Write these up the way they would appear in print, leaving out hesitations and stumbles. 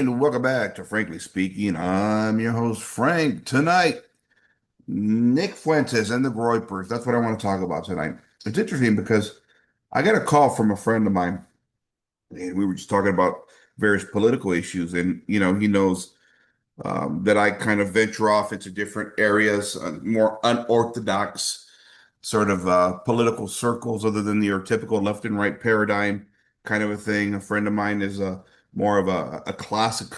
And welcome back to Frankly Speaking. I'm your host, Frank. Tonight, Nick Fuentes and the Groypers. That's what I want to talk about tonight. It's interesting because I got a call from a friend of mine, and we were just talking about various political issues. And, he knows that I kind of venture off into different areas, more unorthodox sort of political circles other than your typical left and right paradigm kind of a thing. A friend of mine is more of a classic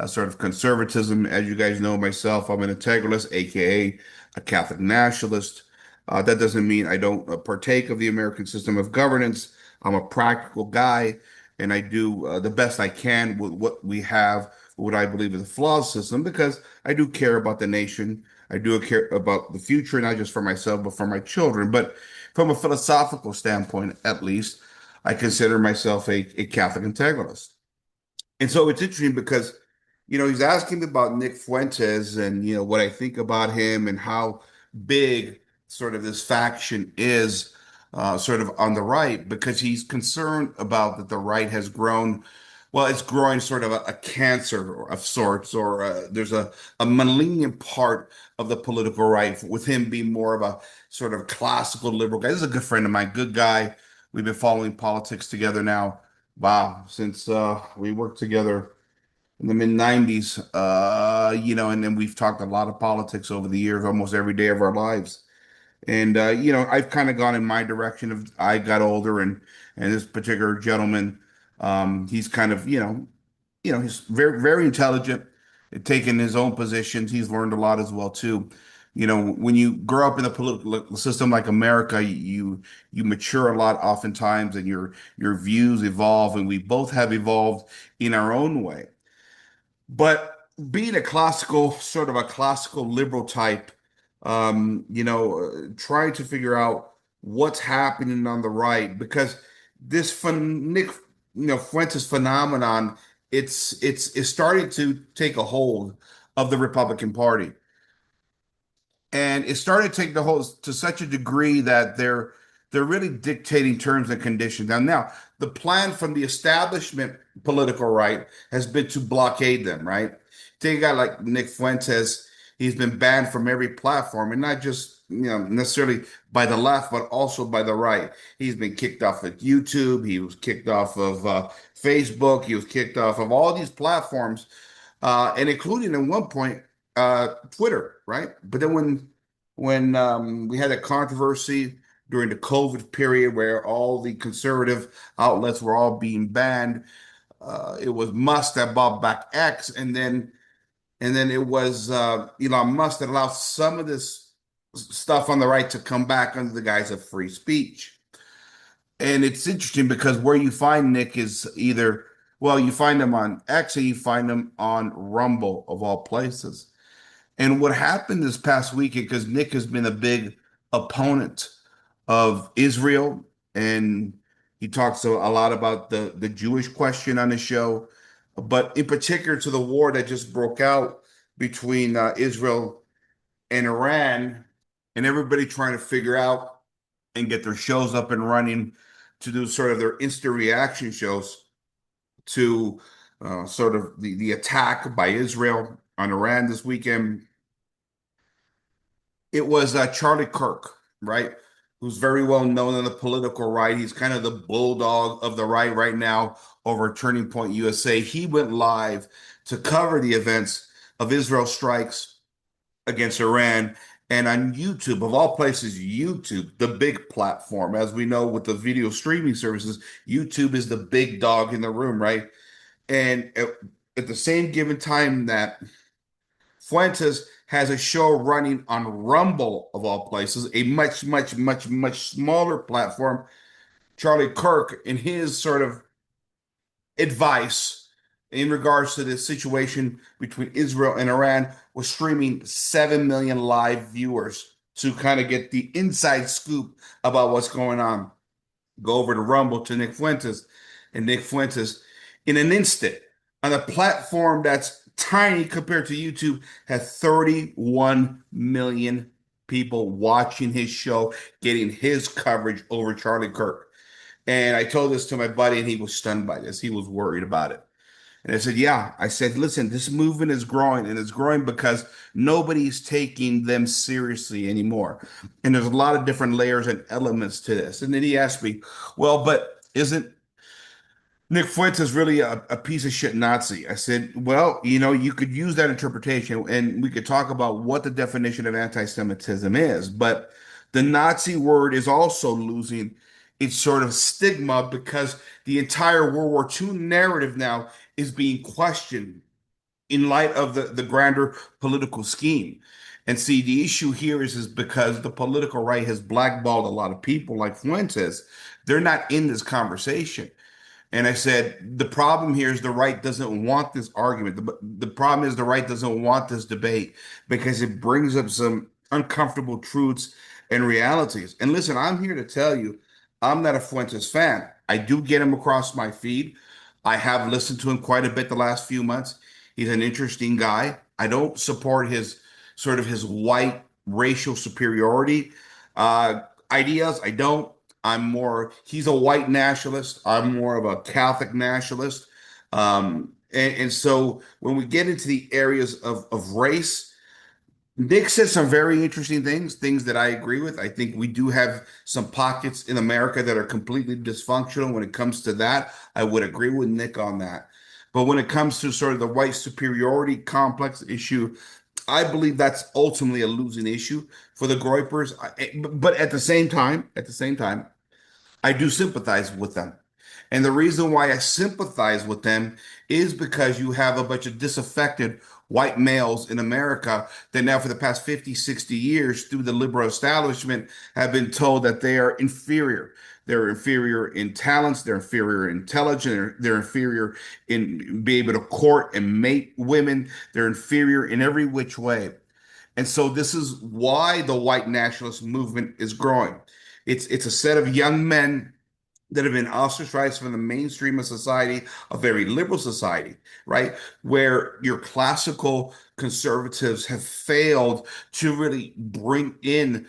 sort of conservatism. As you guys know, myself, I'm an integralist, aka a Catholic nationalist. That doesn't mean I don't partake of the American system of governance. I'm a practical guy, and I do the best I can with what we have, what I believe is a flawed system, because I do care about the nation. I do care about the future, not just for myself, but for my children. But from a philosophical standpoint, at least, I consider myself a Catholic integralist. And so it's interesting because, he's asking me about Nick Fuentes and, what I think about him and how big sort of this faction is sort of on the right, because he's concerned about that the right has grown. Well, it's growing sort of a cancer of sorts, or there's a malignant part of the political right, with him being more of a sort of classical liberal guy. This is a good friend of mine, good guy. We've been following politics together now. Wow, since we worked together in the mid 90s, and then we've talked a lot of politics over the years, almost every day of our lives. And I've kind of gone in my direction of I got older, and this particular gentleman, he's kind of, he's very, very intelligent, taking his own positions. He's learned a lot as well too. When you grow up in a political system like America, you mature a lot oftentimes, and your views evolve, and we both have evolved in our own way. But being sort of a classical liberal type, trying to figure out what's happening on the right, because this Nick, Fuentes phenomenon, it's starting to take a hold of the Republican Party. And it started to take the hold to such a degree that they're really dictating terms and conditions. Now, the plan from the establishment political right has been to blockade them, right? Take a guy like Nick Fuentes, he's been banned from every platform, and not just necessarily by the left, but also by the right. He's been kicked off of YouTube. He was kicked off of Facebook. He was kicked off of all these platforms, and including at one point Twitter, right? But then when we had a controversy during the COVID period where all the conservative outlets were all being banned, it was Musk that bought back X, and then it was Elon Musk that allowed some of this stuff on the right to come back under the guise of free speech. And it's interesting because where you find Nick is either, well, you find him on X or you find him on Rumble, of all places. And what happened this past weekend, because Nick has been a big opponent of Israel, and he talks a lot about the Jewish question on his show, but in particular to the war that just broke out between Israel and Iran, and everybody trying to figure out and get their shows up and running to do sort of their instant reaction shows to sort of the attack by Israel on Iran this weekend. It was Charlie Kirk, right? Who's very well known in the political right. He's kind of the bulldog of the right now over Turning Point USA. He went live to cover the events of Israel strikes against Iran. And on YouTube, of all places, YouTube, the big platform, as we know with the video streaming services, YouTube is the big dog in the room, right? And at the same given time that Fuentes has a show running on Rumble, of all places, a much, much, much, much smaller platform. Charlie Kirk, in his sort of advice in regards to the situation between Israel and Iran, was streaming 7 million live viewers to kind of get the inside scoop about what's going on. Go over to Rumble to Nick Fuentes, and Nick Fuentes, in an instant, on a platform that's tiny compared to YouTube, had 31 million people watching his show, getting his coverage over Charlie Kirk. And I told this to my buddy, and he was stunned by this. He was worried about it. And I said, yeah. I said, listen, this movement is growing, and it's growing because nobody's taking them seriously anymore. And there's a lot of different layers and elements to this. And then he asked me, well, but isn't Nick Fuentes really a piece of shit Nazi? I said, well, you could use that interpretation, and we could talk about what the definition of anti-Semitism is. But the Nazi word is also losing its sort of stigma because the entire World War II narrative now is being questioned in light of the grander political scheme. And see, the issue here is because the political right has blackballed a lot of people like Fuentes. They're not in this conversation. And I said, the problem here is the right doesn't want this argument. The problem is the right doesn't want this debate because it brings up some uncomfortable truths and realities. And listen, I'm here to tell you, I'm not a Fuentes fan. I do get him across my feed. I have listened to him quite a bit the last few months. He's an interesting guy. I don't support his sort of his white racial superiority ideas. I don't. He's a white nationalist. I'm more of a Catholic nationalist. And so when we get into the areas of race, Nick says some very interesting things that I agree with. I think we do have some pockets in America that are completely dysfunctional when it comes to that. I would agree with Nick on that. But when it comes to sort of the white superiority complex issue, I believe that's ultimately a losing issue for the Groypers. But at the same time, I do sympathize with them. And the reason why I sympathize with them is because you have a bunch of disaffected white males in America that now, for the past 50, 60 years, through the liberal establishment, have been told that they are inferior. They're inferior in talents, they're inferior in intelligence, they're inferior in being able to court and mate women, they're inferior in every which way. And so this is why the white nationalist movement is growing. It's a set of young men that have been ostracized from the mainstream of society, a very liberal society, right? Where your classical conservatives have failed to really bring in,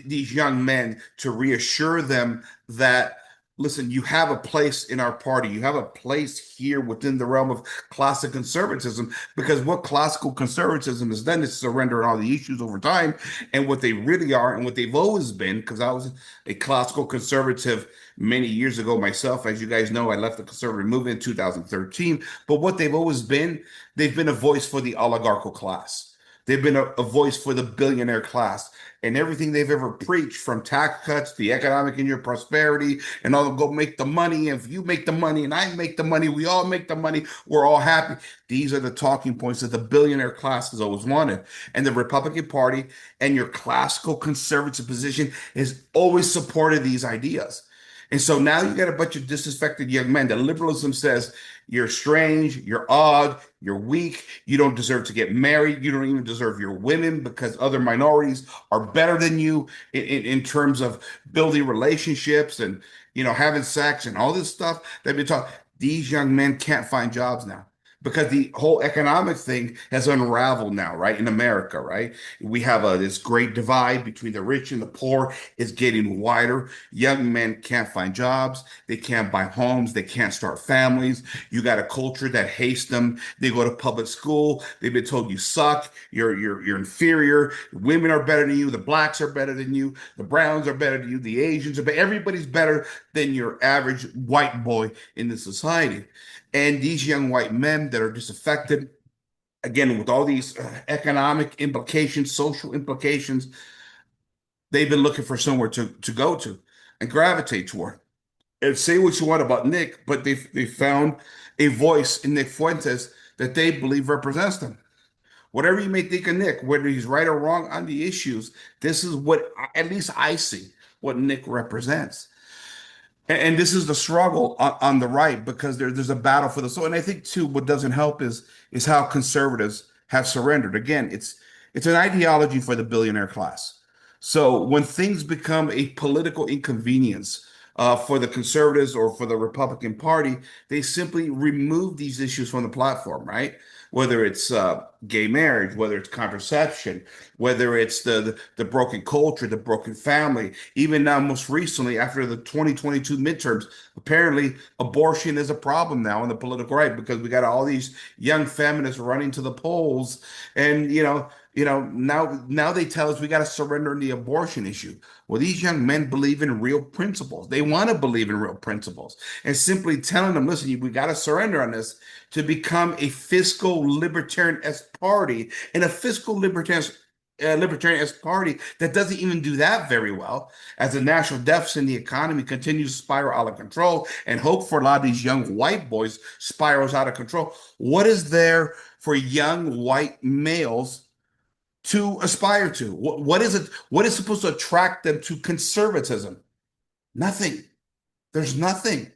these young men to reassure them that, listen, you have a place in our party. You have a place here within the realm of classic conservatism, because what classical conservatism has done is surrender all the issues over time. And what they really are and what they've always been, because I was a classical conservative many years ago myself. As you guys know, I left the conservative movement in 2013. But what they've always been, they've been a voice for the oligarchical class. They've been a voice for the billionaire class. And everything they've ever preached, from tax cuts, the economic and your prosperity, and all go make the money. If you make the money and I make the money, we all make the money, we're all happy. These are the talking points that the billionaire class has always wanted. And the Republican Party and your classical conservative position has always supported these ideas. And so now you got a bunch of disaffected young men. The liberalism says you're strange, you're odd, you're weak, you don't deserve to get married, you don't even deserve your women because other minorities are better than you in terms of building relationships and having sex and all this stuff that we talk. These young men can't find jobs now because the whole economic thing has unraveled now, right? In America, right? We have this great divide between the rich and the poor is getting wider. Young men can't find jobs. They can't buy homes. They can't start families. You got a culture that hates them. They go to public school. They've been told you suck. You're inferior. Women are better than you. The blacks are better than you. The browns are better than you. The Asians are better. Everybody's better than your average white boy in the society. And these young white men that are disaffected, again, with all these economic implications, social implications, they've been looking for somewhere to go to and gravitate toward. And say what you want about Nick, but they found a voice in Nick Fuentes that they believe represents them. Whatever you may think of Nick, whether he's right or wrong on the issues, this is what, at least I see, what Nick represents. And this is the struggle on the right because there's a battle for the soul. And I think too, what doesn't help is how conservatives have surrendered. Again, it's an ideology for the billionaire class. So when things become a political inconvenience for the conservatives or for the Republican Party, they simply remove these issues from the platform, right? whether it's gay marriage, whether it's contraception, whether it's the broken culture, the broken family. Even now, most recently, after the 2022 midterms, apparently abortion is a problem now in the political right because we got all these young feminists running to the polls, and now they tell us we got to surrender in the abortion issue. Well, these young men believe in real principles. They want to believe in real principles, and simply telling them, listen, we got to surrender on this to become a fiscal libertarian-esque party, and a fiscal libertarian-esque party that doesn't even do that very well, as the national deficit in the economy continues to spiral out of control, and hope for a lot of these young white boys spirals out of control. What is there for young white males to aspire to? What is it? What is supposed to attract them to conservatism? Nothing. There's nothing,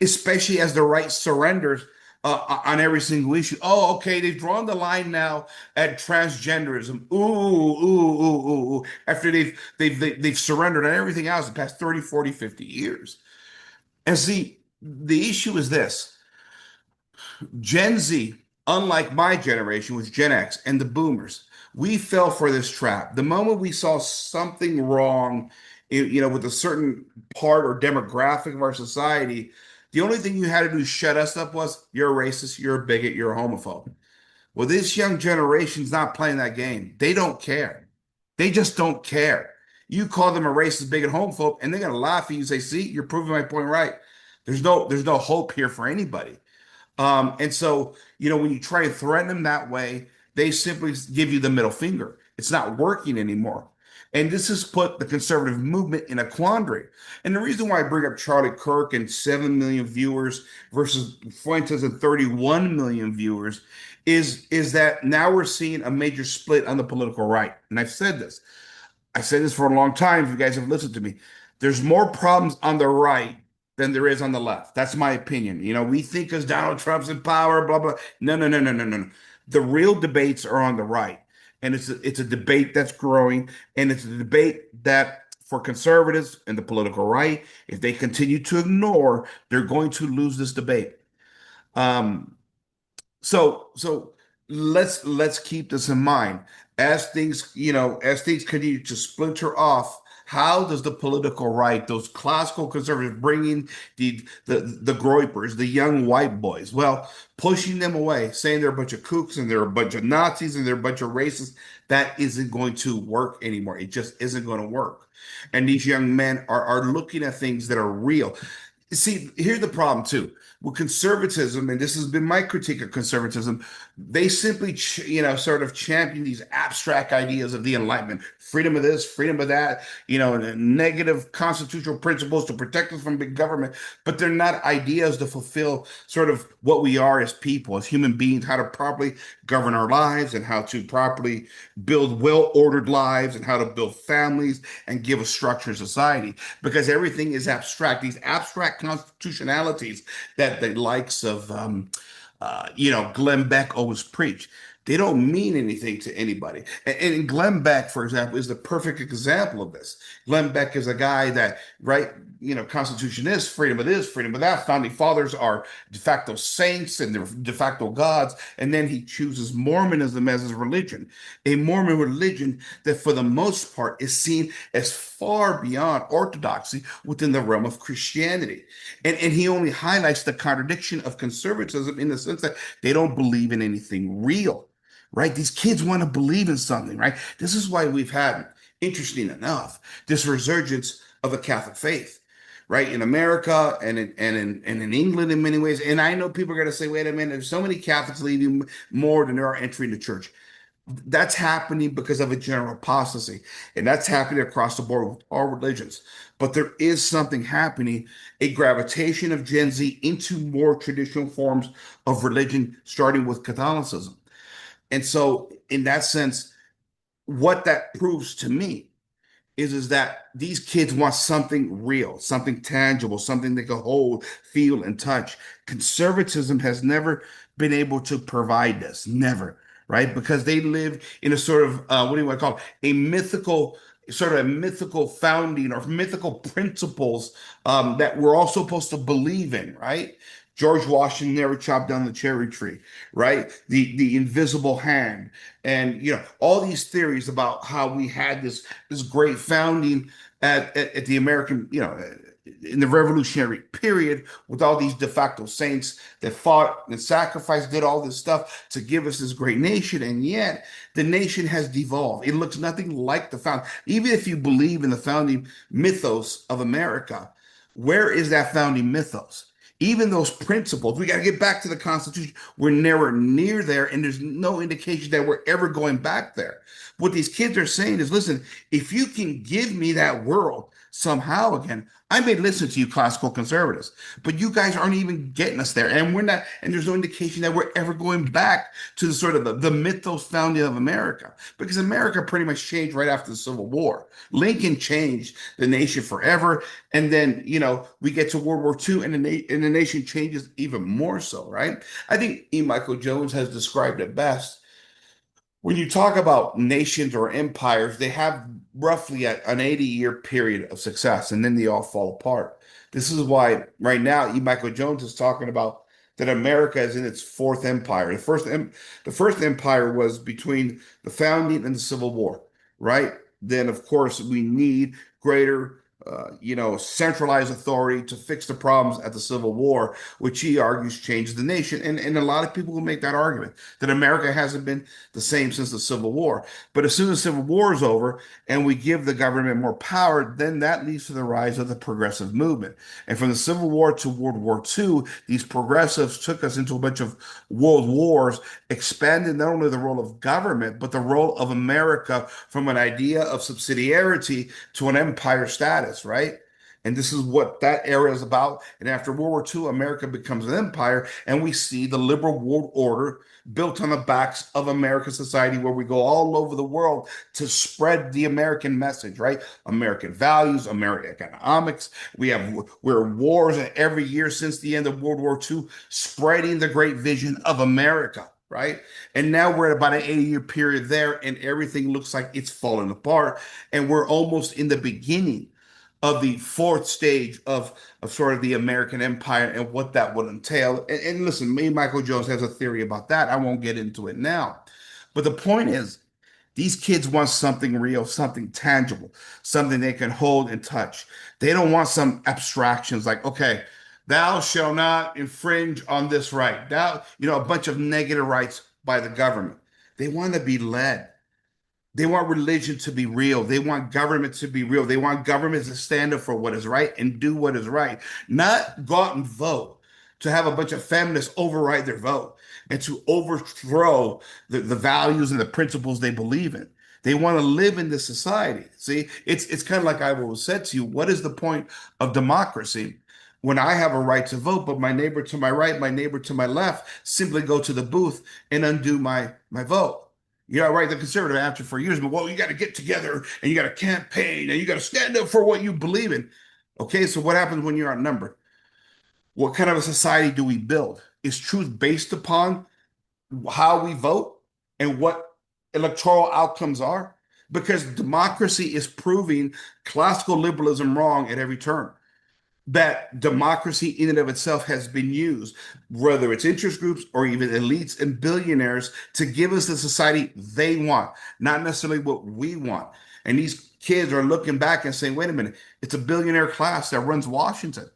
especially as the right surrenders on every single issue. Oh, okay, they've drawn the line now at transgenderism. Ooh. After they've surrendered on everything else the past 30, 40, 50 years. And see, the issue is this. Gen Z, unlike my generation, was Gen X and the boomers, we fell for this trap. The moment we saw something wrong, with a certain part or demographic of our society, the only thing you had to do to shut us up was you're a racist, you're a bigot, you're a homophobe. Well, this young generation's not playing that game. They don't care. They just don't care. You call them a racist, bigot, homophobe, and they're gonna laugh at you and say, "See, you're proving my point right." There's no hope here for anybody. And so, when you try and threaten them that way, they simply give you the middle finger. It's not working anymore. And this has put the conservative movement in a quandary. And the reason why I bring up Charlie Kirk and 7 million viewers versus Fuentes and 31 million viewers is that now we're seeing a major split on the political right. And I said this for a long time, if you guys have listened to me. There's more problems on the right than there is on the left. That's my opinion. We think because Donald Trump's in power, blah, blah. No, no, no, no, no, no. The real debates are on the right. And it's a debate that's growing. And it's a debate that for conservatives and the political right, if they continue to ignore, they're going to lose this debate. Um, so let's keep this in mind as things continue to splinter off. How does the political right, those classical conservatives, bringing the Groypers, the young white boys, well, pushing them away, saying they're a bunch of kooks and they're a bunch of Nazis and they're a bunch of racists, that isn't going to work anymore. It just isn't going to work. And these young men are looking at things that are real. See, here's the problem too with conservatism, and this has been my critique of conservatism. They simply, sort of champion these abstract ideas of the Enlightenment, freedom of this, freedom of that, negative constitutional principles to protect us from big government, but they're not ideas to fulfill sort of what we are as people, as human beings, how to properly govern our lives and how to properly build well-ordered lives and how to build families and give a structure in society, because everything is abstract. These abstract constitutionalities that the likes of Glenn Beck always preach. They don't mean anything to anybody. And Glenn Beck, for example, is the perfect example of this. Glenn Beck is a guy that, right, Constitution is freedom of this, freedom of that. Founding fathers are de facto saints and they're de facto gods. And then he chooses Mormonism as his religion, a Mormon religion that, for the most part, is seen as far beyond orthodoxy within the realm of Christianity. And he only highlights the contradiction of conservatism in the sense that they don't believe in anything real. Right? These kids want to believe in something, right? This is why we've had, interesting enough, this resurgence of the Catholic faith, right? In America and in England in many ways. And I know people are going to say, wait a minute, there's so many Catholics leaving more than there are entering the church. That's happening because of a general apostasy. And that's happening across the board with all religions. But there is something happening, a gravitation of Gen Z into more traditional forms of religion, starting with Catholicism. And so, in that sense, what that proves to me is that these kids want something real, something tangible, something they can hold, feel, and touch. Conservatism has never been able to provide this, never, right? Because they live in a sort of what do you want to call it? A mythical founding or mythical principles that we're all supposed to believe in, right? George Washington never chopped down the cherry tree, right? The invisible hand, and all these theories about how we had this great founding at the American, in the Revolutionary period with all these de facto saints that fought and sacrificed, did all this stuff to give us this great nation, and yet the nation has devolved. It looks nothing like the found. Even if you believe in the founding mythos of America, where is that founding mythos? Even those principles, we got to get back to the Constitution. We're nowhere near there, and there's no indication that we're ever going back there. What these kids are saying is, listen, if you can give me that world somehow again, I may listen to you classical conservatives, but you guys aren't even getting us there. And we're not, and there's no indication that we're ever going back to the sort of the mythos founding of America, because America pretty much changed right after the Civil War. Lincoln changed the nation forever. And then, we get to World War II, and the nation changes even more so, right? I think E. Michael Jones has described it best. When you talk about nations or empires, they have roughly an 80-year period of success, and then they all fall apart. This is why right now E. Michael Jones is talking about that America is in its fourth empire. The first empire was between the founding and the Civil War, right? Then, of course, we need greater centralized authority to fix the problems at the Civil War, which he argues changes the nation. And a lot of people will make that argument that America hasn't been the same since the Civil War. But as soon as the Civil War is over and we give the government more power, then that leads to the rise of the progressive movement. And from the Civil War to World War II, these progressives took us into a bunch of world wars, expanded not only the role of government, but the role of America from an idea of subsidiarity to an empire status, right? And this is what that era is about. And after World War II, America becomes an empire, and we see the liberal world order built on the backs of American society, where we go all over the world to spread the American message, right? American values, American economics. We're wars every year since the end of World War II, spreading the great vision of America, right? And now we're at about an 80-year period there, and everything looks like it's falling apart. And we're almost in the beginning of the fourth stage of sort of the American empire and what that would entail. And listen, me, Michael Jones has a theory about that. I won't get into it now. But the point is, these kids want something real, something tangible, something they can hold and touch. They don't want some abstractions like, okay, thou shall not infringe on this right. Thou, a bunch of negative rights by the government. They want to be led. They want religion to be real. They want government to be real. They want government to stand up for what is right and do what is right, not go out and vote to have a bunch of feminists override their vote and to overthrow the values and the principles they believe in. They want to live in this society. See, it's kind of like I always said to you, what is the point of democracy when I have a right to vote, but my neighbor to my right, my neighbor to my left simply go to the booth and undo my vote? Right. The conservative answer for years, but well, you got to get together and you got to campaign and you got to stand up for what you believe in. Okay, so what happens when you're outnumbered? What kind of a society do we build? Is truth based upon how we vote and what electoral outcomes are? Because democracy is proving classical liberalism wrong at every turn. That democracy in and of itself has been used, whether it's interest groups or even elites and billionaires, to give us the society they want, not necessarily what we want. And these kids are looking back and saying, wait a minute, it's a billionaire class that runs Washington.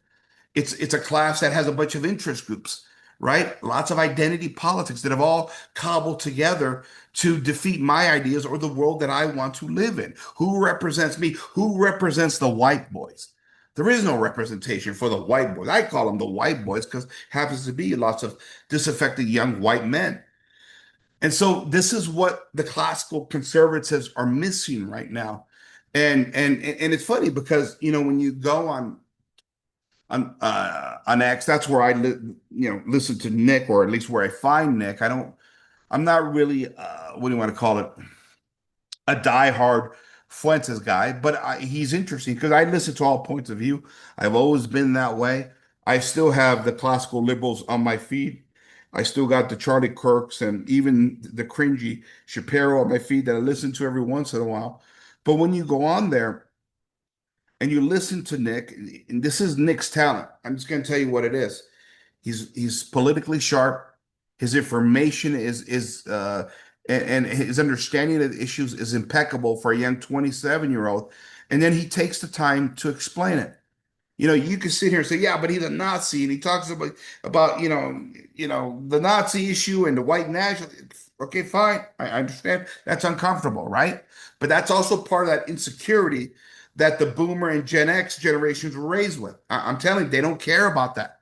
It's a class that has a bunch of interest groups, right? Lots of identity politics that have all cobbled together to defeat my ideas or the world that I want to live in. Who represents me? Who represents the white boys? There is no representation for the white boys. I call them the white boys because happens to be lots of disaffected young white men. And so this is what the classical conservatives are missing right now. And it's funny because when you go on X, that's where listen to Nick, or at least where I find Nick. I'm not really what do you want to call it, a diehard Fuentes guy, but he's interesting because I listen to all points of view. I've always been that way. I still have the classical liberals on my feed. I still got the Charlie Kirks and even the cringy Shapiro on my feed that I listen to every once in a while. But when you go on there and you listen to Nick, and this is Nick's talent, I'm just going to tell you what it is. He's politically sharp. His information is and his understanding of the issues is impeccable for a young 27-year-old. And then he takes the time to explain it. You can sit here and say, yeah, but he's a Nazi, and he talks about the Nazi issue and the white national. Okay, fine, I understand. That's uncomfortable, right? But that's also part of that insecurity that the Boomer and Gen X generations were raised with. I'm telling you, they don't care about that.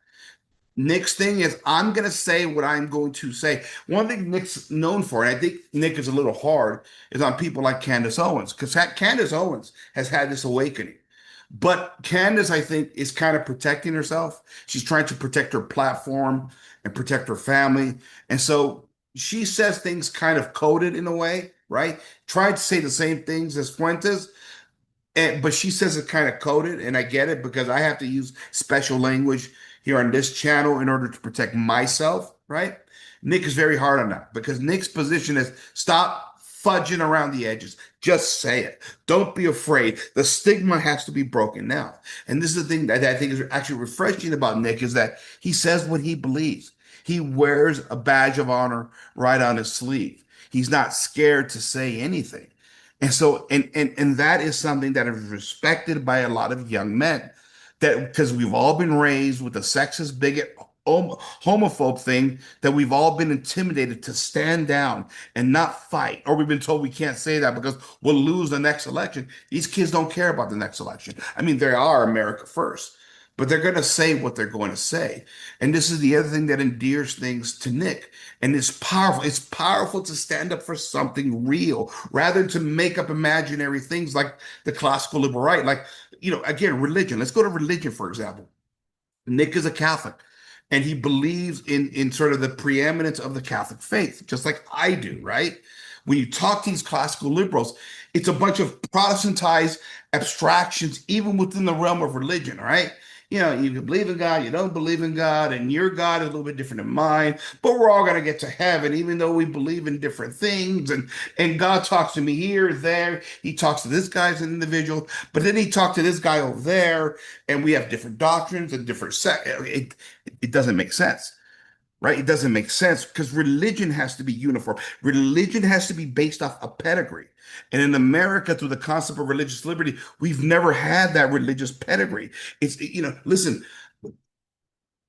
Nick's thing is, I'm going to say what I'm going to say. One thing Nick's known for, and I think Nick is a little hard, is on people like Candace Owens, because Candace Owens has had this awakening. But Candace, I think, is kind of protecting herself. She's trying to protect her platform and protect her family. And so she says things kind of coded in a way, right? Tried to say the same things as Fuentes, but she says it kind of coded, and I get it because I have to use special language here on this channel in order to protect myself, right? Nick is very hard on that because Nick's position is stop fudging around the edges. Just say it. Don't be afraid. The stigma has to be broken now. And this is the thing that I think is actually refreshing about Nick is that he says what he believes. He wears a badge of honor right on his sleeve. He's not scared to say anything. And so, and that is something that is respected by a lot of young men. That because we've all been raised with the sexist, bigot, homophobe thing that we've all been intimidated to stand down and not fight, or we've been told we can't say that because we'll lose the next election. These kids don't care about the next election. I mean, they are America first, but they're going to say what they're going to say. And this is the other thing that endears things to Nick. And it's powerful. It's powerful to stand up for something real rather than to make up imaginary things like the classical liberal right. Like, again, religion. Let's go to religion, for example. Nick is a Catholic, and he believes in sort of the preeminence of the Catholic faith, just like I do, right? When you talk to these classical liberals, it's a bunch of Protestantized abstractions, even within the realm of religion, right? You can believe in God, you don't believe in God, and your God is a little bit different than mine, but we're all going to get to heaven, even though we believe in different things. And God talks to me here, there. He talks to this guy as an individual, but then he talks to this guy over there, and we have different doctrines and different it doesn't make sense. Right? It doesn't make sense because religion has to be uniform. Religion has to be based off a pedigree. And in America, through the concept of religious liberty, we've never had that religious pedigree. Listen,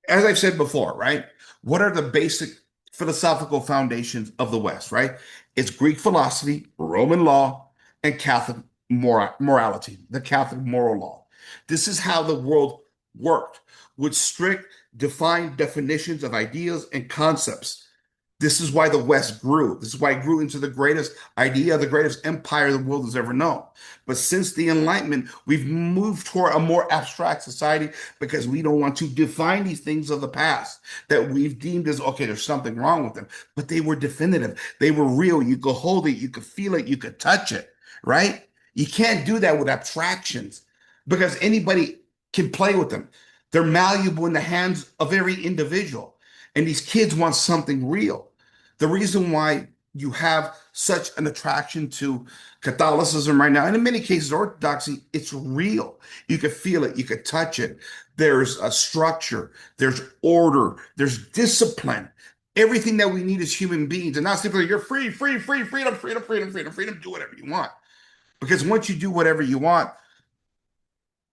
as I've said before, right? What are the basic philosophical foundations of the West, right? It's Greek philosophy, Roman law, and Catholic morality, the Catholic moral law. This is how the world worked with strict, defined definitions of ideas and concepts. This is why the West grew. This is why it grew into the greatest idea, the greatest empire the world has ever known. But since the Enlightenment, we've moved toward a more abstract society because we don't want to define these things of the past that we've deemed as, okay, there's something wrong with them. But they were definitive. They were real. You could hold it, you could feel it, you could touch it, right? You can't do that with abstractions because anybody can play with them. They're malleable in the hands of every individual. And these kids want something real. The reason why you have such an attraction to Catholicism right now, and in many cases Orthodoxy, it's real. You could feel it, you could touch it. There's a structure, there's order, there's discipline. Everything that we need as human beings, and not simply you're free, free, free, freedom, freedom, freedom, freedom, freedom, do whatever you want. Because once you do whatever you want,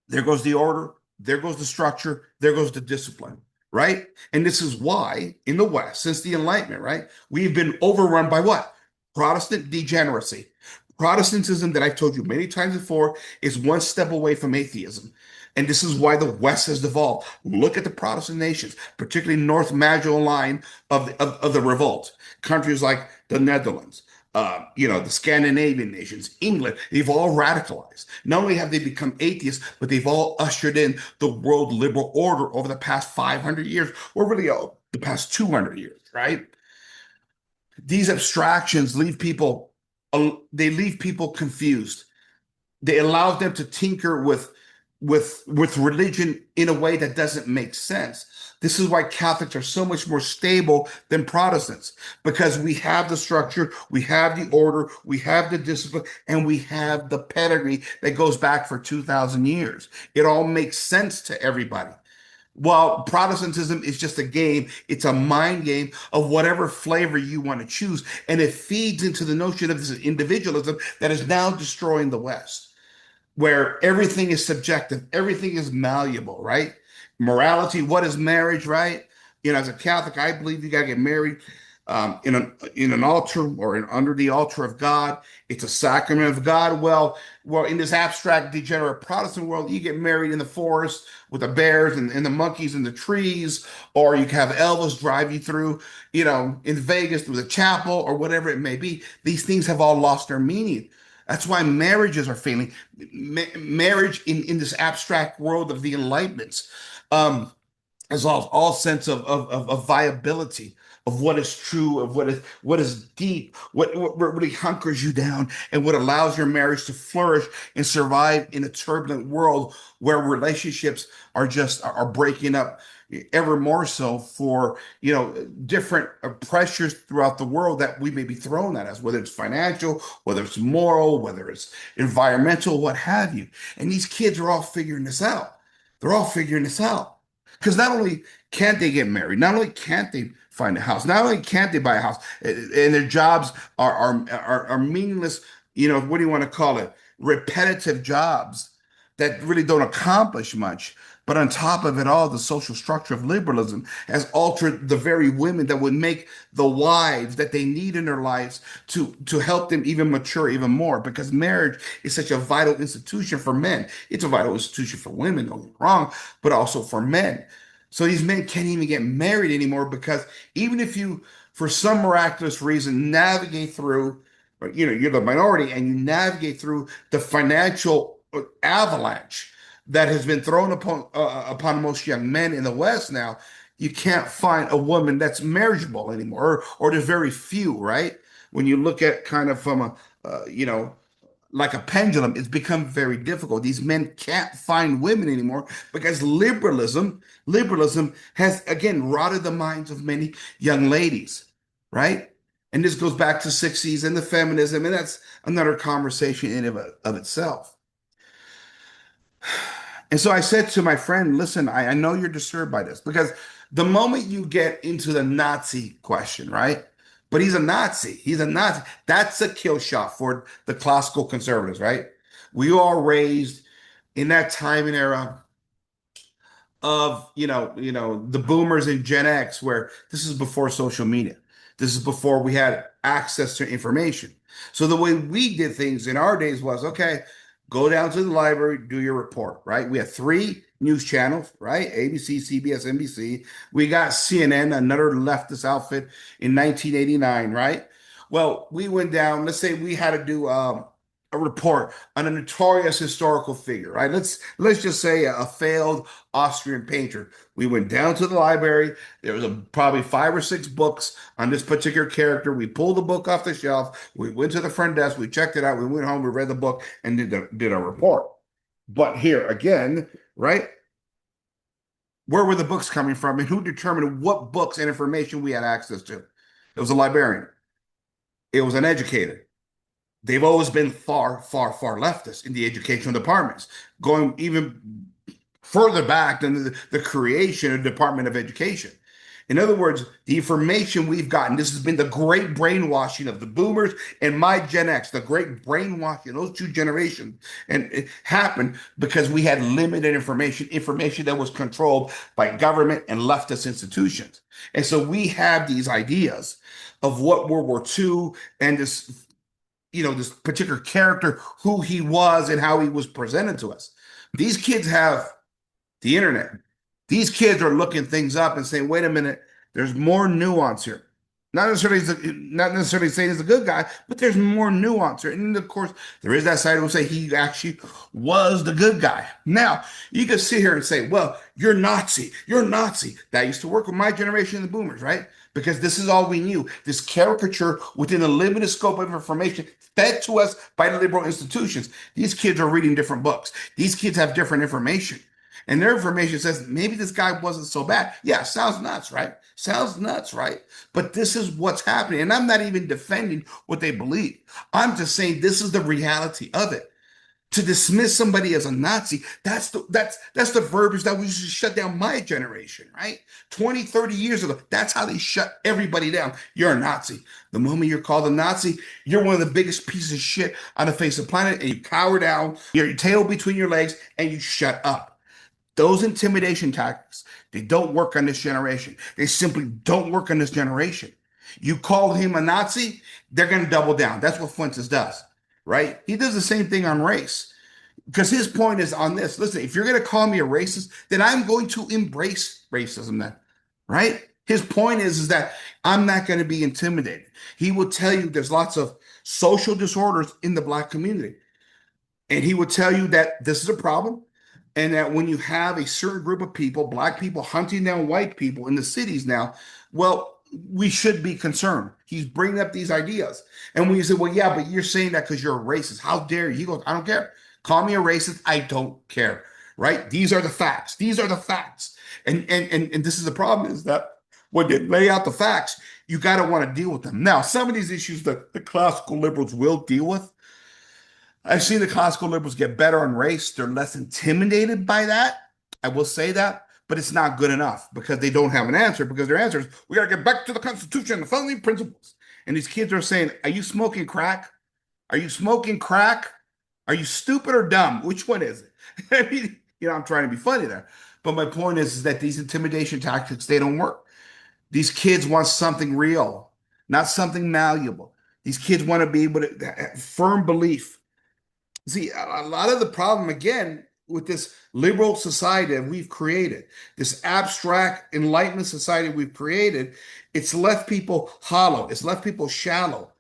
there goes the order, there goes the structure, there goes the discipline, right? And this is why in the West, since the Enlightenment, right, we've been overrun by what? Protestant degeneracy. Protestantism, that I've told you many times before, is one step away from atheism. And this is why the West has devolved. Look at the Protestant nations, particularly North Magellan line of the revolt. Countries like the Netherlands, the Scandinavian nations, England, they've all radicalized. Not only have they become atheists, but they've all ushered in the world liberal order over the past 500 years, or really the past 200 years, right? These abstractions they leave people confused. They allow them to tinker with religion in a way that doesn't make sense. This is why Catholics are so much more stable than Protestants, because we have the structure, we have the order, we have the discipline, and we have the pedigree that goes back for 2,000 years. It all makes sense to everybody. While Protestantism is just a game, it's a mind game of whatever flavor you want to choose. And it feeds into the notion of this individualism that is now destroying the West, where everything is subjective, everything is malleable, right? Morality, what is marriage, right? As a Catholic, I believe you got to get married in an altar or under the altar of God. It's a sacrament of God. Well, in this abstract, degenerate Protestant world, you get married in the forest with the bears and the monkeys and the trees, or you can have Elvis drive you through, in Vegas through the chapel or whatever it may be. These things have all lost their meaning. That's why marriages are failing. Marriage in this abstract world of the Enlightenments. Has lost all sense of viability, of what is true, of what is deep, what really hunkers you down, and what allows your marriage to flourish and survive in a turbulent world where relationships are breaking up ever more so for different pressures throughout the world that we may be thrown at us, whether it's financial, whether it's moral, whether it's environmental, what have you. And these kids are all figuring this out. They're all figuring this out. Because not only can't they get married, not only can't they find a house, not only can't they buy a house, and their jobs are meaningless, what do you want to call it? Repetitive jobs that really don't accomplish much. But on top of it all, the social structure of liberalism has altered the very women that would make the wives that they need in their lives to help them even mature even more. Because marriage is such a vital institution for men. It's a vital institution for women, don't get me wrong, but also for men. So these men can't even get married anymore because even if you, for some miraculous reason, navigate through, or, you're the minority and you navigate through the financial avalanche that has been thrown upon most young men in the West now, you can't find a woman that's marriageable anymore, or there's very few, right? When you look at kind of from like a pendulum, it's become very difficult. These men can't find women anymore because liberalism has again rotted the minds of many young ladies, right? And this goes back to 60s and the feminism, and that's another conversation in of itself. And so I said to my friend, listen, I know you're disturbed by this because the moment you get into the Nazi question, right? But he's a Nazi. He's a Nazi. That's a kill shot for the classical conservatives, right? We are raised in that time and era of the boomers and Gen X, where this is before social media. This is before we had access to information. So the way we did things in our days was, okay, go down to the library, do your report, right? We had three news channels, right? ABC, CBS, NBC. We got CNN, another leftist outfit in 1989, right? Well, we went down, let's say we had to do a report on a notorious historical figure, right? Let's just say a failed Austrian painter. We went down to the library. There was probably 5 or 6 books on this particular character. We pulled the book off the shelf. We went to the front desk. We checked it out. We went home. We read the book and did a report. But here again, right? Where were the books coming from, and who determined what books and information we had access to? It was a librarian. It was an educator. They've always been far, far, far leftist in the educational departments, going even further back than the creation of the Department of Education. In other words, the information we've gotten, this has been the great brainwashing of the boomers and my Gen X, the great brainwashing, those two generations. And it happened because we had limited information that was controlled by government and leftist institutions. And so we have these ideas of what World War II and this particular character, who he was and how he was presented to us. These kids have the internet. These kids are looking things up and saying, wait a minute, there's more nuance here. Not necessarily saying he's a good guy, but there's more nuance here. And of course, there is that side who will say he actually was the good guy. Now, you can sit here and say, well, you're Nazi. You're Nazi. That used to work with my generation, the boomers, right? Because this is all we knew. This caricature within a limited scope of information fed to us by the liberal institutions. These kids are reading different books. These kids have different information. And their information says maybe this guy wasn't so bad. Yeah, sounds nuts, right? Sounds nuts, right? But this is what's happening. And I'm not even defending what they believe. I'm just saying this is the reality of it. To dismiss somebody as a Nazi, that's the verbiage that we used to shut down my generation, right? 20, 30 years ago. That's how they shut everybody down. You're a Nazi. The moment you're called a Nazi, you're one of the biggest pieces of shit on the face of the planet, and you cower down, your tail between your legs, and you shut up. Those intimidation tactics, they don't work on this generation. They simply don't work on this generation. You call him a Nazi, they're going to double down. That's what Fuentes does, right? He does the same thing on race because his point is on this. Listen, if you're going to call me a racist, then I'm going to embrace racism then, right? His point is that I'm not going to be intimidated. He will tell you there's lots of social disorders in the black community. And he would tell you that this is a problem and that when you have a certain group of people, black people hunting down white people in the cities now, well, we should be concerned. He's bringing up these ideas. And when you say, well, yeah, but you're saying that because you're a racist. How dare you? He goes, I don't care. Call me a racist. I don't care. Right? These are the facts. These are the facts. And this is the problem is that when they lay out the facts, you got to want to deal with them. Now, some of these issues that the classical liberals will deal with, I've seen the classical liberals get better on race. They're less intimidated by that. I will say that, but it's not good enough because they don't have an answer. Because their answer is, we got to get back to the Constitution and the founding principles. And these kids are saying, are you smoking crack? Are you smoking crack? Are you stupid or dumb? Which one is it? I mean, I'm trying to be funny there. But my point is that these intimidation tactics, they don't work. These kids want something real, not something malleable. These kids want to be able to have firm belief. See, a lot of the problem, again, with this liberal society that we've created, this abstract enlightenment society we've created, it's left people hollow. It's left people shallow,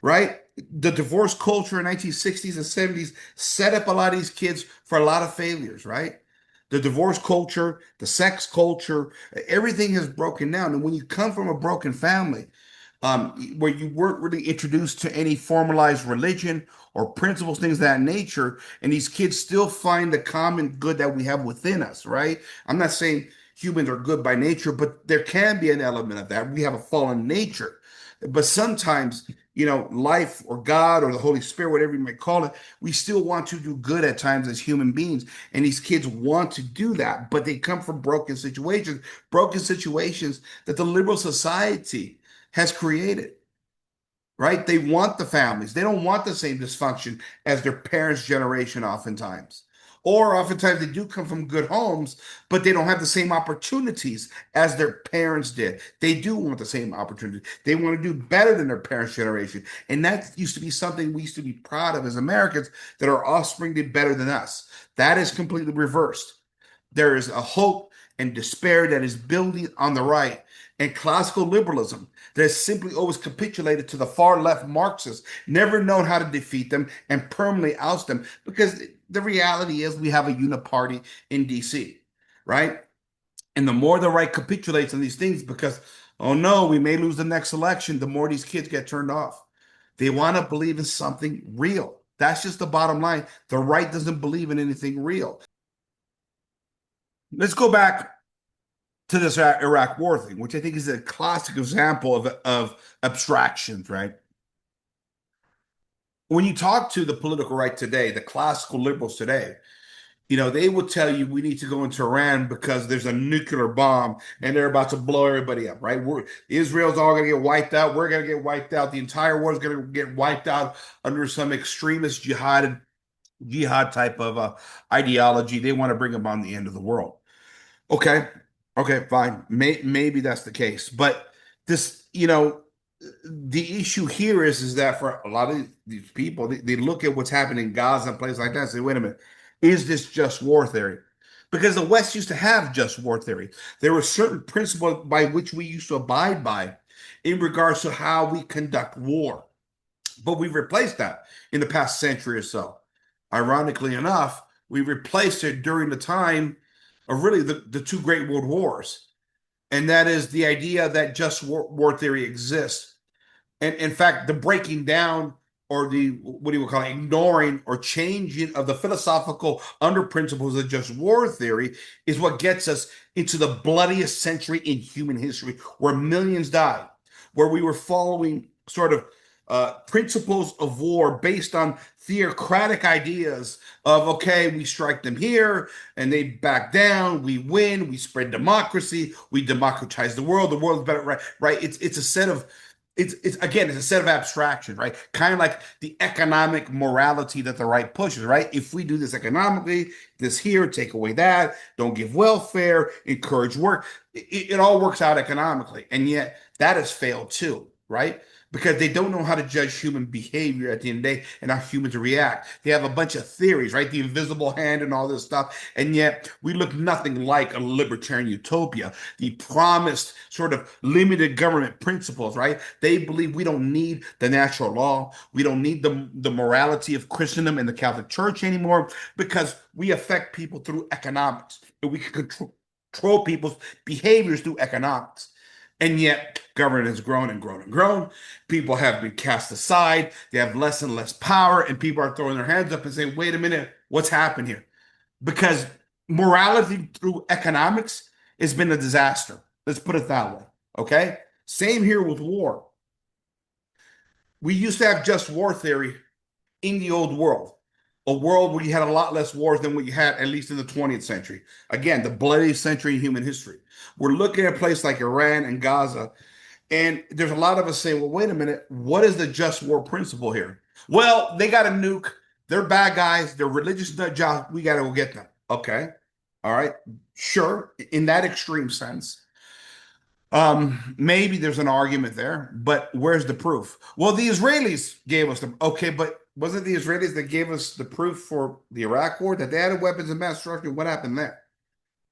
right? The divorce culture in 1960s and 70s set up a lot of these kids for a lot of failures, right? The divorce culture, the sex culture, everything has broken down. And when you come from a broken family, where you weren't really introduced to any formalized religion or principles, things of that nature, and these kids still find the common good that we have within us, right? I'm not saying humans are good by nature, but there can be an element of that. We have a fallen nature. But sometimes, life or God or the Holy Spirit, whatever you might call it, we still want to do good at times as human beings. And these kids want to do that, but they come from broken situations that the liberal society has created, right? They want the families. They don't want the same dysfunction as their parents' generation oftentimes. Or oftentimes they do come from good homes, but they don't have the same opportunities as their parents did. They do want the same opportunity. They want to do better than their parents' generation. And that used to be something we used to be proud of as Americans, that our offspring did better than us. That is completely reversed. There is a hope and despair that is building on the right, and classical liberalism that has simply always capitulated to the far left Marxists, never known how to defeat them and permanently oust them, because the reality is we have a uniparty in DC, right? And the more the right capitulates on these things, because, oh no, we may lose the next election, the more these kids get turned off. They want to believe in something real. That's just the bottom line. The right doesn't believe in anything real. Let's go back to this Iraq war thing, which I think is a classic example of abstractions, right? When you talk to the political right today, the classical liberals today, they will tell you we need to go into Iran because there's a nuclear bomb and they're about to blow everybody up, right? Israel's all going to get wiped out. We're going to get wiped out. The entire world is going to get wiped out under some extremist jihad type of ideology. They want to bring about the end of the world. Okay. Okay, fine. Maybe that's the case. But this, the issue here is that for a lot of these people, they look at what's happening in Gaza and places like that and say, wait a minute, is this just war theory? Because the West used to have just war theory. There were certain principles by which we used to abide by in regards to how we conduct war. But we've replaced that in the past century or so. Ironically enough, we replaced it during the time of really the two great world wars. And that is the idea that just war theory exists. And in fact, the breaking down or the, what do you call it, ignoring or changing of the philosophical under principles of just war theory is what gets us into the bloodiest century in human history, where millions died, where we were following sort of principles of war based on theocratic ideas of, okay, we strike them here and they back down, we win, we spread democracy, we democratize the world is better, right? Right. It's a set of it's again, it's a set of abstractions, right? Kind of like the economic morality that the right pushes, right? If we do this economically, this here, take away that, don't give welfare, encourage work, it all works out economically. And yet that has failed too, right? Because they don't know how to judge human behavior at the end of the day and how humans react. They have a bunch of theories, right? The invisible hand and all this stuff. And yet we look nothing like a libertarian utopia. The promised sort of limited government principles, right? They believe we don't need the natural law. We don't need the morality of Christendom and the Catholic Church anymore because we affect people through economics. And we can control people's behaviors through economics. And yet, government has grown and grown and grown. People have been cast aside. They have less and less power, and people are throwing their hands up and saying, wait a minute, what's happened here? Because morality through economics has been a disaster. Let's put it that way. Okay? Same here with war. We used to have just war theory in the old world, a world where you had a lot less wars than what you had, at least in the 20th century. Again, the bloodiest century in human history. We're looking at a place like Iran and Gaza, and there's a lot of us saying, well, wait a minute, what is the just war principle here? Well, they got a nuke. They're bad guys. They're religious nut jobs. We got to go get them. Okay. All right. Sure. In that extreme sense. Maybe there's an argument there, but where's the proof? Well, the Israelis gave us the okay, but wasn't the Israelis that gave us the proof for the Iraq war that they had weapons of mass destruction? What happened there?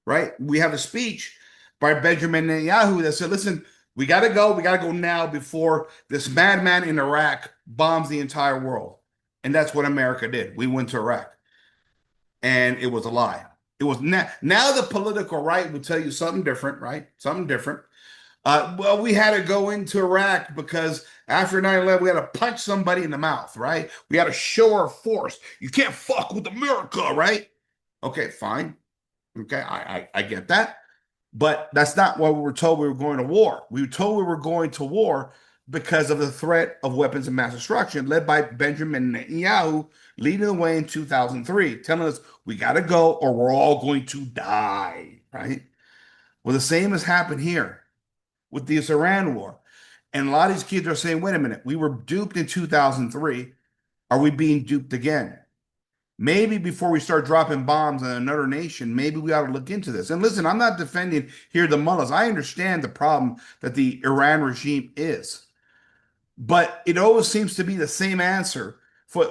Right? We have a speech by Benjamin Netanyahu that said, listen, we got to go. We got to go now before this madman in Iraq bombs the entire world. And that's what America did. We went to Iraq. And it was a lie. It was now the political right would tell you something different, right? Something different. Well, we had to go into Iraq because after 9/11, we had to punch somebody in the mouth, right? We had to show our force. You can't fuck with America, right? Okay, fine. Okay, I get that. But that's not why we were told we were going to war. We were told we were going to war because of the threat of weapons of mass destruction led by Benjamin Netanyahu leading the way in 2003, telling us we got to go or we're all going to die, right? Well, the same has happened here with this Iran war. And a lot of these kids are saying, wait a minute, we were duped in 2003. Are we being duped again? Maybe before we start dropping bombs on another nation, maybe we ought to look into this. And listen, I'm not defending here the mullahs. I understand the problem that the Iran regime is. But it always seems to be the same answer for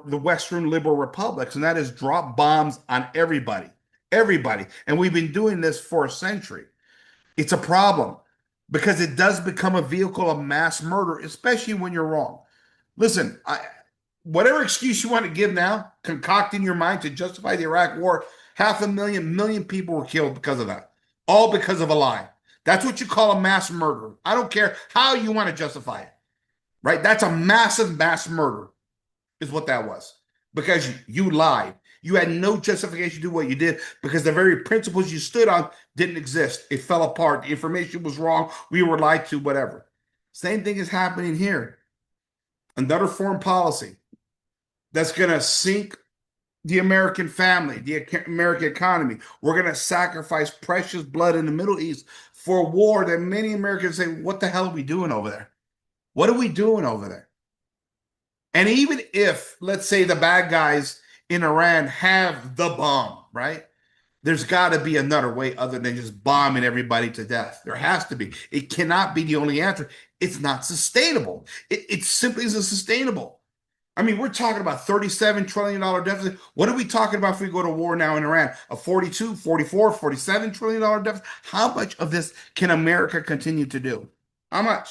the Western liberal republics, and that is drop bombs on everybody. Everybody. And we've been doing this for a century. It's a problem because it does become a vehicle of mass murder, especially when you're wrong. Listen, whatever excuse you want to give now, concoct in your mind to justify the Iraq war, 500,000 people were killed because of that. All because of a lie. That's what you call a mass murder. I don't care how you want to justify it, right? That's a massive mass murder is what that was because you lied. You had no justification to do what you did because the very principles you stood on didn't exist. It fell apart. The information was wrong. We were lied to, whatever. Same thing is happening here. Another foreign policy that's going to sink the American family, the American economy. We're going to sacrifice precious blood in the Middle East for a war that many Americans say, what the hell are we doing over there? What are we doing over there? And even if, let's say, the bad guys in Iran have the bomb, right? There's got to be another way other than just bombing everybody to death. There has to be. It cannot be the only answer. It's not sustainable. It simply isn't sustainable. I mean, we're talking about $37 trillion deficit. What are we talking about if we go to war now in Iran? A 42, 44, $47 trillion deficit? How much of this can America continue to do? How much?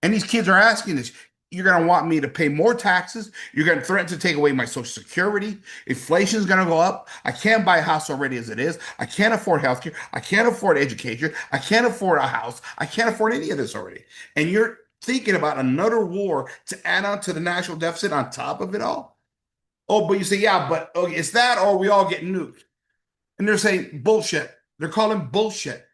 And these kids are asking this. You're going to want me to pay more taxes. You're going to threaten to take away my Social Security. Inflation is going to go up. I can't buy a house already as it is. I can't afford healthcare. I can't afford education. I can't afford a house. I can't afford any of this already. And you're thinking about another war to add on to the national deficit on top of it all? Oh, but you say, yeah, but okay, it's that or we all get nuked. And they're saying bullshit. They're calling bullshit.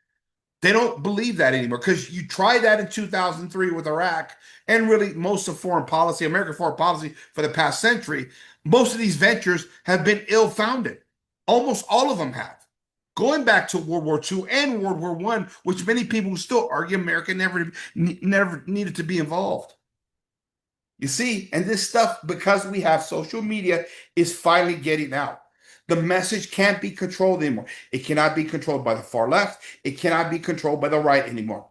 They don't believe that anymore because you tried that in 2003 with Iraq and really most of foreign policy, American foreign policy for the past century. Most of these ventures have been ill-founded. Almost all of them have. Going back to World War II and World War I, which many people still argue America never needed to be involved. You see, and this stuff, because we have social media, is finally getting out. The message can't be controlled anymore. It cannot be controlled by the far left. It cannot be controlled by the right anymore.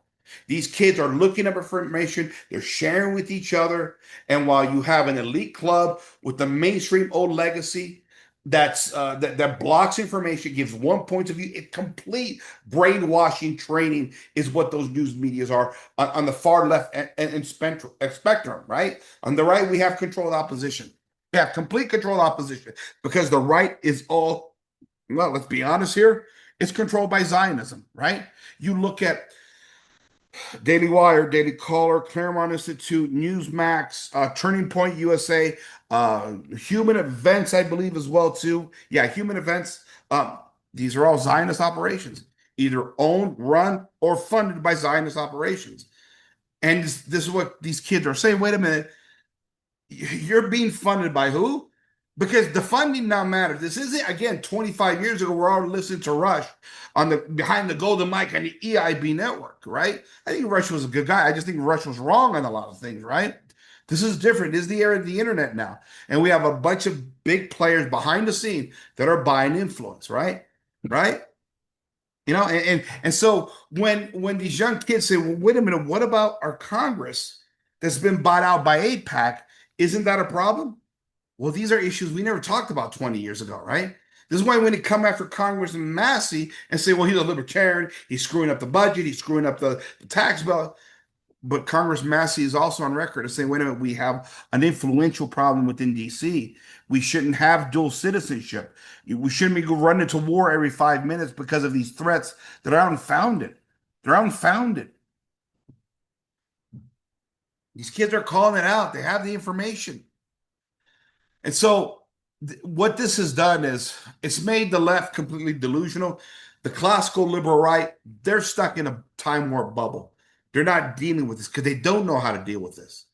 These kids are looking up for information, they're sharing with each other. And while you have an elite club with the mainstream old legacy that blocks information, gives one point of view, it complete brainwashing training is what those news medias are on the far left and spectrum, right? On the right, we have controlled opposition. We have complete controlled opposition because the right is all, well, let's be honest here, it's controlled by Zionism, right? You look at Daily Wire, Daily Caller, Claremont Institute, Newsmax, Turning Point USA, Human Events, I believe as well too. Yeah, Human Events. These are all Zionist operations, either owned, run, or funded by Zionist operations. And this is what these kids are saying. Wait a minute, you're being funded by who? Because the funding now matters. This isn't, again, 25 years ago, we're all listening to Rush on the Behind the Golden Mic on the EIB network, right? I think Rush was a good guy. I just think Rush was wrong on a lot of things, right? This is different. This is the era of the internet now. And we have a bunch of big players behind the scene that are buying influence, right? Right? You know, and so when these young kids say, well, wait a minute, what about our Congress that's been bought out by AIPAC? Isn't that a problem? Well, these are issues we never talked about 20 years ago, right? This is why when they come after Congressman Massey and say, well, he's a libertarian, he's screwing up the budget, he's screwing up the tax bill. But Congress Massey is also on record as saying, wait a minute, we have an influential problem within DC. We shouldn't have dual citizenship. We shouldn't be running to war every 5 minutes because of these threats that are unfounded. They're unfounded. These kids are calling it out. They have the information. And so what this has done is it's made the left completely delusional. The classical liberal right, they're stuck in a time warp bubble. They're not dealing with this because they don't know how to deal with this.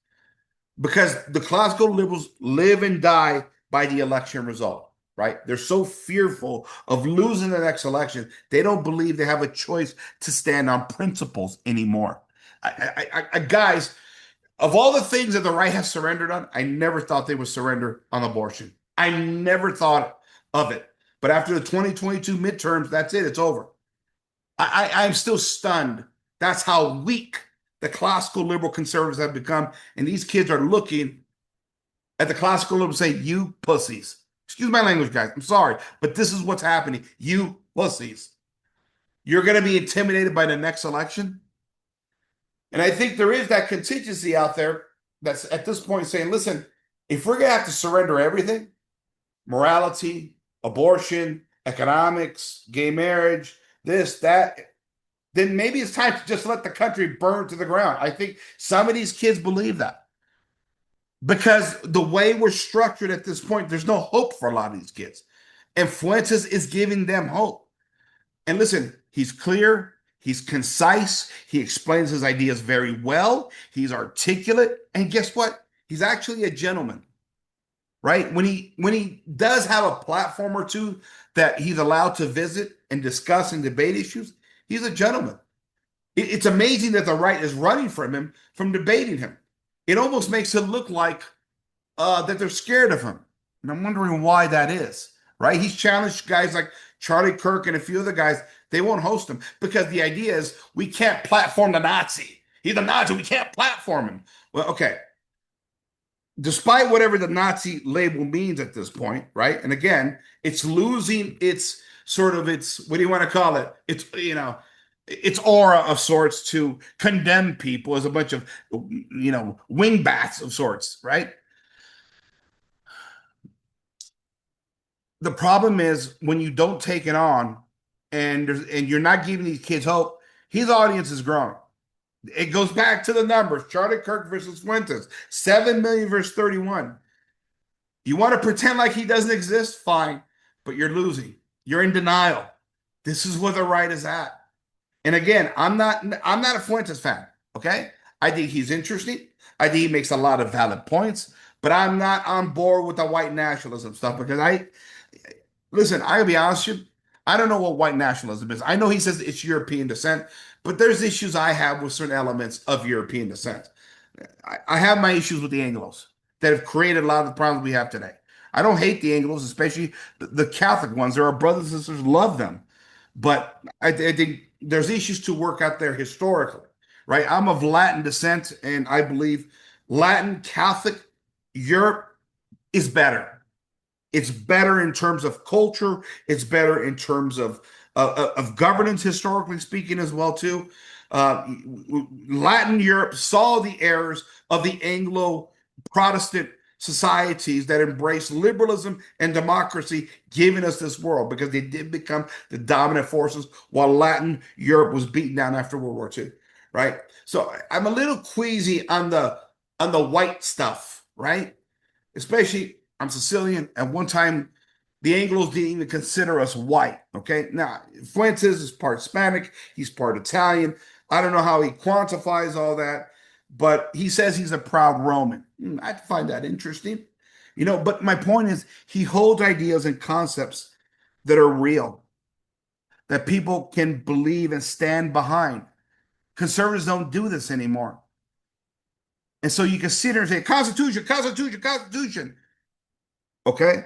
Because the classical liberals live and die by the election result, right? They're so fearful of losing the next election, they don't believe they have a choice to stand on principles anymore. Guys, of all the things that the right has surrendered on, I never thought they would surrender on abortion. I never thought of it. But after the 2022 midterms, that's it. It's over. I'm still stunned. That's how weak the classical liberal conservatives have become. And these kids are looking at the classical liberals saying, you pussies. Excuse my language, guys. I'm sorry. But this is what's happening. You pussies. You're going to be intimidated by the next election? And I think there is that contingency out there that's at this point saying, listen, if we're going to have to surrender everything, morality, abortion, economics, gay marriage, this, that, then maybe it's time to just let the country burn to the ground. I think some of these kids believe that. Because the way we're structured at this point, there's no hope for a lot of these kids. And Fuentes is giving them hope. And listen, he's clear, he's concise, he explains his ideas very well, he's articulate, and guess what? He's actually a gentleman. Right? When he does have a platform or two that he's allowed to visit and discuss and debate issues, he's a gentleman. It's amazing that the right is running from him, from debating him. It almost makes it look like that they're scared of him. And I'm wondering why that is, right? He's challenged guys like Charlie Kirk and a few other guys. They won't host him because the idea is we can't platform the Nazi. He's a Nazi. We can't platform him. Well, okay. Despite whatever the Nazi label means at this point, right? And again, it's losing its sort of its, what do you want to call it? It's, its aura of sorts to condemn people as a bunch of, wingbats of sorts, right? The problem is when you don't take it on and you're not giving these kids hope, his audience is growing. It goes back to the numbers. Charlie Kirk versus Fuentes, 7 million versus 31. You want to pretend like he doesn't exist? Fine, but you're losing. You're in denial. This is where the right is at. And again, I'm not a Fuentes fan. Okay, I think he's interesting. I think he makes a lot of valid points, but I'm not on board with the white nationalism stuff because I listen. I gotta be honest with you. I don't know what white nationalism is. I know he says it's European descent, but there's issues I have with certain elements of European descent. I have my issues with the Anglos that have created a lot of the problems we have today. I don't hate the Anglos, especially the Catholic ones. There are brothers and sisters, love them. But I think there's issues to work out there historically, right? I'm of Latin descent, and I believe Latin Catholic Europe is better. It's better in terms of culture. It's better in terms of governance, historically speaking, as well too. Uh, Latin Europe saw the errors of the Anglo Protestant societies that embraced liberalism and democracy, giving us this world because they did become the dominant forces while Latin Europe was beaten down after World War II, right? So I'm a little queasy on the white stuff, right? Especially I'm Sicilian. At one time, the Anglos didn't even consider us white. Okay. Now, Fuentes is part Hispanic, he's part Italian. I don't know how he quantifies all that, but he says he's a proud Roman. I find that interesting. But my point is, he holds ideas and concepts that are real, that people can believe and stand behind. Conservatives don't do this anymore. And so you can sit there and say, Constitution, Constitution, Constitution. Okay.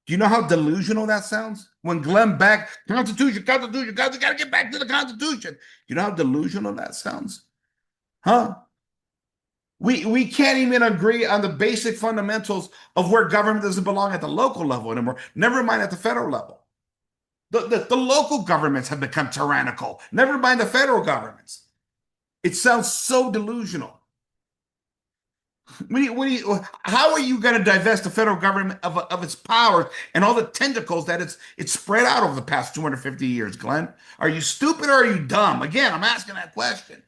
Do you know how delusional that sounds? When Glenn Beck, Constitution, Constitution, Constitution, got to get back to the Constitution. You know how delusional that sounds? Huh? We can't even agree on the basic fundamentals of where government doesn't belong at the local level anymore, never mind at the federal level. The local governments have become tyrannical, never mind the federal governments. It sounds so delusional. How are you going to divest the federal government of its powers and all the tentacles that it's spread out over the past 250 years, Glenn? Are you stupid or are you dumb? Again, I'm asking that question.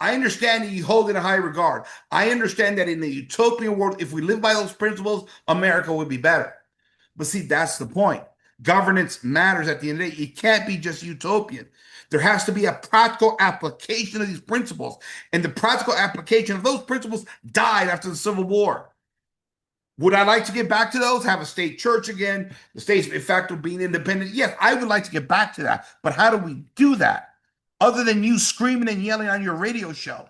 I understand that you hold it in high regard. I understand that in the utopian world, if we live by those principles, America would be better. But see, that's the point. Governance matters at the end of the day. It can't be just utopian. There has to be a practical application of these principles. And the practical application of those principles died after the Civil War. Would I like to get back to those? Have a state church again? The states, in fact, being independent? Yes, I would like to get back to that. But how do we do that? Other than you screaming and yelling on your radio show.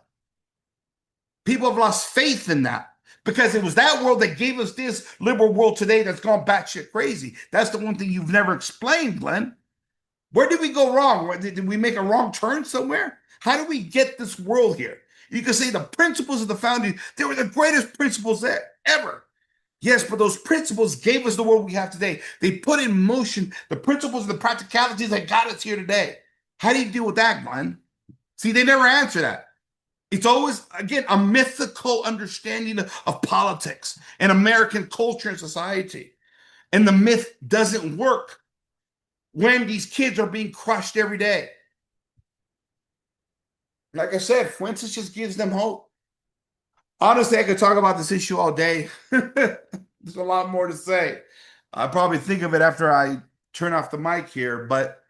People have lost faith in that because it was that world that gave us this liberal world today that's gone batshit crazy. That's the one thing you've never explained, Glenn. Where did we go wrong? Did we make a wrong turn somewhere? How do we get this world here? You can say the principles of the founding, they were the greatest principles there ever. Yes, but those principles gave us the world we have today. They put in motion the principles and the practicalities that got us here today. How do you deal with that, Glenn? See, they never answer that. It's always, again, a mythical understanding of politics and American culture and society. And the myth doesn't work when these kids are being crushed every day. Like I said, Fuentes just gives them hope. Honestly, I could talk about this issue all day. There's a lot more to say. I'll probably think of it after I turn off the mic here, but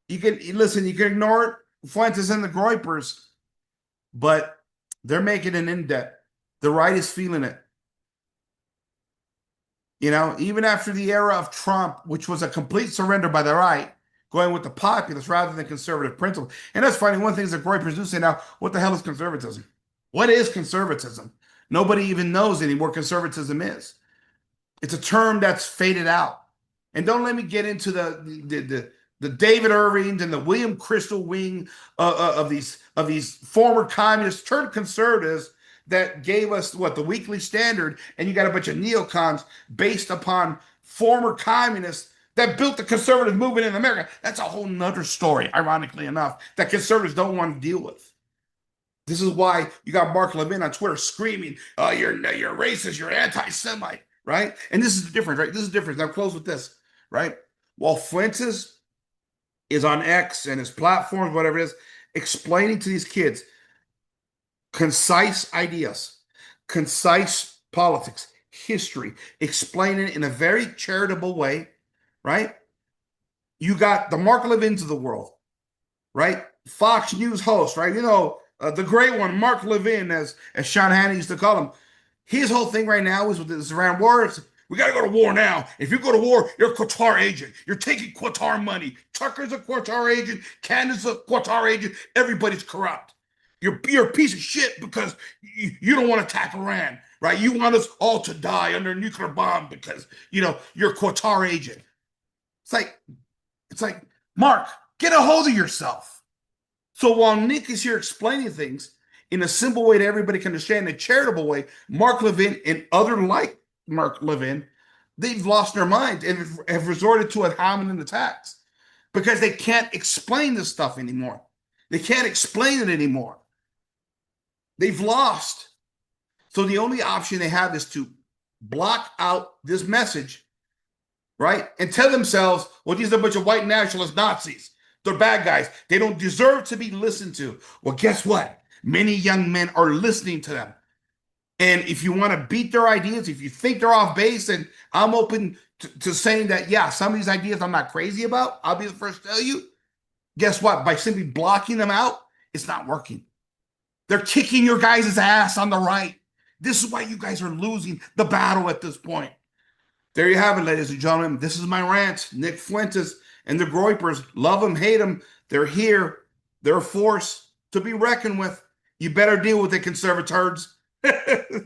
you can listen, you can ignore Fuentes and the Groypers, but they're making an indent. The right is feeling it. Even after the era of Trump, which was a complete surrender by the right, going with the populace rather than conservative principles. And that's funny. One thing is that Groypers do say now, what the hell is conservatism? What is conservatism? Nobody even knows anymore what conservatism is. It's a term that's faded out. And don't let me get into the David Irvings and the William Crystal wing of these former communists turned conservatives that gave us the Weekly Standard, and you got a bunch of neocons based upon former communists that built the conservative movement in America. That's a whole nother story, ironically enough, that conservatives don't want to deal with. This is why you got Mark Levin on Twitter screaming, "Oh, you're racist, you're anti-Semite," right? And this is the difference, right? This is the difference. I'll close with this, right? While Fuentes is on X and his platforms, whatever it is, explaining to these kids concise ideas, concise politics, history, explain it in a very charitable way, right? You got the Mark Levins of the world, right? Fox News host, right? The great one, Mark Levin, as Sean Hannity used to call him. His whole thing right now is with this Iran war. We got to go to war now. If you go to war, you're a Qatar agent. You're taking Qatar money. Tucker's a Qatar agent. Candace's a Qatar agent. Everybody's corrupt. You're a piece of shit because you don't want to attack Iran, right? You want us all to die under a nuclear bomb because you're a Qatar agent. It's like it's like Mark, get a hold of yourself. So while Nick is here explaining things in a simple way that everybody can understand, in a charitable way, Mark Levin and other like Mark Levin, they've lost their minds and have resorted to ad hominem attacks because they can't explain this stuff anymore. They can't explain it anymore. They've lost. So the only option they have is to block out this message, right? And tell themselves, well, these are a bunch of white nationalist Nazis. They're bad guys. They don't deserve to be listened to. Well, guess what? Many young men are listening to them. And if you want to beat their ideas, if you think they're off base, and I'm open to saying that, yeah, some of these ideas I'm not crazy about, I'll be the first to tell you. Guess what? By simply blocking them out, it's not working. They're kicking your guys' ass on the right. This is why you guys are losing the battle at this point. There you have it, ladies and gentlemen. This is my rant. Nick Fuentes and the Groypers, love them, hate them. They're here. They're a force to be reckoned with. You better deal with the conservators.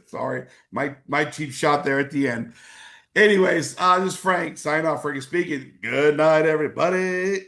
Sorry, my cheap shot there at the end. Anyways, this is Frank. Sign off. Frankie speaking. Good night, everybody.